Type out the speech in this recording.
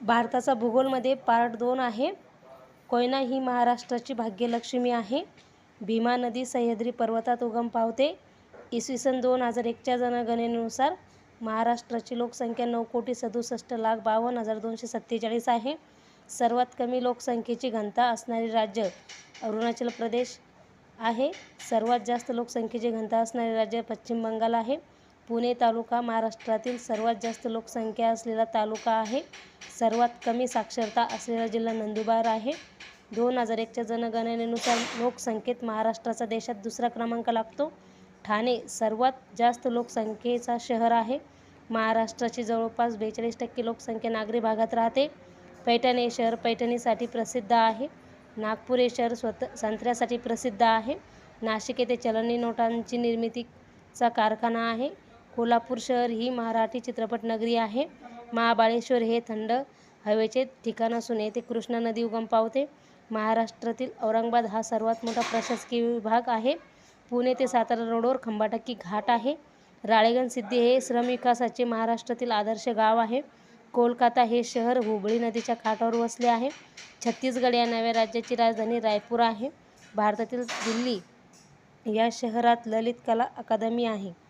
भारताचा भूगोलमध्ये पार्ट 2 आहे. कोयना ही महाराष्ट्राची भाग्यलक्ष्मी आहे. भीमा नदी सह्याद्री पर्वतात उगम पावते. इसवी सन 2001च्या जनगणनेनुसार महाराष्ट्राची लोकसंख्या 9,67,52,247 आहे. सर्वात कमी लोकसंख्येची घनता असणारे राज्य अरुणाचल प्रदेश आहे. सर्वात जास्त लोकसंख्येची घनता असणारे राज्य पश्चिम बंगाल आहे. पुणे तालुका महाराष्ट्रातील सर्वात जास्त लोकसंख्या असलेला तालुका आहे. सर्वात कमी साक्षरता असलेला जिल्हा नंदुरबार आहे. 2001च्या जनगणनेनुसार लोकसंख्येत महाराष्ट्राचा देशात दुसरा क्रमांक लागतो. ठाणे सर्वात जास्त लोकसंख्येचा शहर आहे. महाराष्ट्राची जवळपास 42% लोकसंख्या नागरी भागात राहते. पैठण हे शहर पैठणीसाठी प्रसिद्ध आहे. नागपूर हे शहर संत्र्यासाठी प्रसिद्ध आहे. नाशिक येथे चलनी नोटांची निर्मितीचा कारखाना आहे. कोल्हापूर शहर ही मराठी चित्रपट नगरी आहे. महाबळेश्वर हे थंड हवेचे ठिकाण असून येथे कृष्णा नदी उगम पावते. महाराष्ट्रातील औरंगाबाद हा सर्वात मोठा प्रशासकीय विभाग आहे. पुणे ते सातारा रोडवर खंबाटकी घाट आहे. राळेगण सिद्धी हे श्रमविकासाचे महाराष्ट्रातील आदर्श गाव आहे. कोलकाता हे शहर हुबळी नदीच्या काठावर वसले आहे. छत्तीसगड या नव्या राज्याची राजधानी रायपूर आहे. भारतातील दिल्ली या शहरात ललित कला अकादमी आहे.